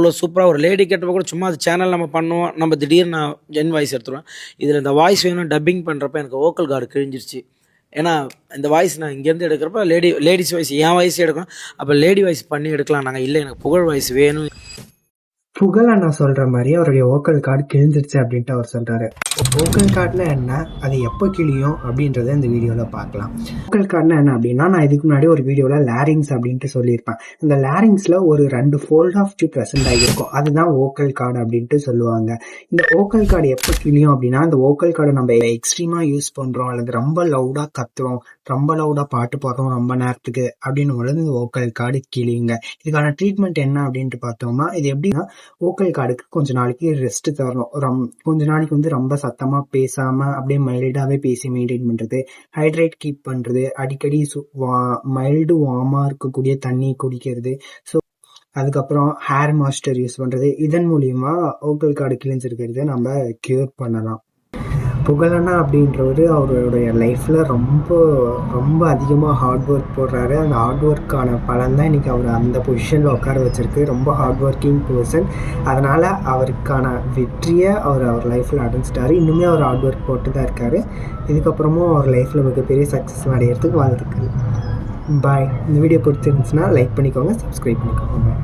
இவ்வளோ சூப்பராக ஒரு லேடி கேட்டப்போ கூட சும்மா அது சேனல் நம்ம பண்ணுவோம், நம்ம திடீர்னு நான் ஜென் வாய்ஸ் எடுத்துருவேன். இதில் இந்த வாய்ஸ் வேணும் டப்பிங் பண்ணுறப்ப எனக்கு வோக்கல் கார்டு கிழிஞ்சிருச்சு. ஏன்னா இந்த வாய்ஸ் நான் இங்கேருந்து எடுக்கிறப்ப லேடிஸ் வாய்ஸ் என் வாய்ஸ் எடுக்கணும். அப்போ லேடி வாய்ஸ் பண்ணி எடுக்கலாம். நாங்கள் இல்லை, எனக்கு புகழ் வாய்ஸ் வேணும். புகழ் அண்ணா சொல்கிற மாதிரி அவருடைய வோக்கல் கார்டு கிழிஞ்சிருச்சு அப்படின்ட்டு அவர் சொல்கிறாரு. வோக்கல் கார்டுனா என்ன, அது எப்போ கிழியும் அப்படின்றத இந்த வீடியோவில் பார்க்கலாம். வோக்கல் கார்டுனா என்ன அப்படின்னா, நான் இதுக்கு முன்னாடி ஒரு வீடியோவில் லேரிங்ஸ் அப்படின்ட்டு சொல்லியிருப்பேன். இந்த லேரிங்ஸில் ஒரு 2 ஃபோல்ட் ஆஃப் டியூப் ப்ரெசென்ட் ஆகியிருக்கும், அதுதான் வோக்கல் கார்டு அப்படின்ட்டு சொல்லுவாங்க. இந்த வோக்கல் கார்டு எப்போ கிழியும் அப்படின்னா, இந்த வோக்கல் கார்டை நம்ம எக்ஸ்ட்ரீமாக யூஸ் பண்ணுறோம், அல்லது ரொம்ப லவுடாக கத்துறோம், ரொம்ப லவுடாக பாட்டு பாடுறோம் ரொம்ப நேரத்துக்கு அப்படின்னு பொழுது இந்த வோக்கல் கார்டு கிழியுங்க. இதுக்கான ட்ரீட்மெண்ட் என்ன அப்படின்ட்டு பார்த்தோம்னா, இது எப்படின்னா, வோக்கல் கார்டுக்கு கொஞ்ச நாளைக்கு ரெஸ்ட் தரணும். கொஞ்ச நாளைக்கு ரொம்ப சத்தமாக பேசாமல் அப்படியே மைல்டாகவே பேசி மெயின்டைன் பண்ணுறது, ஹைட்ரேட் கீப் பண்ணுறது, அடிக்கடி மைல்டு வார்மாக இருக்கக்கூடிய தண்ணி குடிக்கிறது, ஸோ அதுக்கப்புறம் ஹேர் மாய்ஸ்சர் யூஸ் பண்ணுறது. இதன் மூலிமா வோக்கல் கார்டு கிழிஞ்சிருக்கிறத நம்ம க்யூர் பண்ணலாம். புகழண்ணா அப்படின்றவர் அவருடைய லைஃப்பில் ரொம்ப அதிகமாக ஹார்ட் ஒர்க் போடுறாரு. அந்த ஹார்ட் ஒர்க்கான பலன் தான் இன்றைக்கி அவர் அந்த பொசிஷனில் உட்கார வச்சுருக்கு. ரொம்ப ஹார்ட் ஒர்க்கிங் பர்சன். அதனால் அவருக்கான வெற்றியை அவர் லைஃப்பில் அடைஞ்சிட்டாரு. இன்னுமே அவர் ஹார்ட் ஒர்க் போட்டு தான் இருக்கார். இதுக்கப்புறமும் அவர் லைஃப்பில் மிகப்பெரிய சக்ஸஸ் அடையிறதுக்கு வாழ்த்துக்கள். பாய். இந்த வீடியோ பிடிச்சிருந்துச்சுன்னா லைக் பண்ணிக்கோங்க, சப்ஸ்கிரைப் பண்ணிக்கோங்க.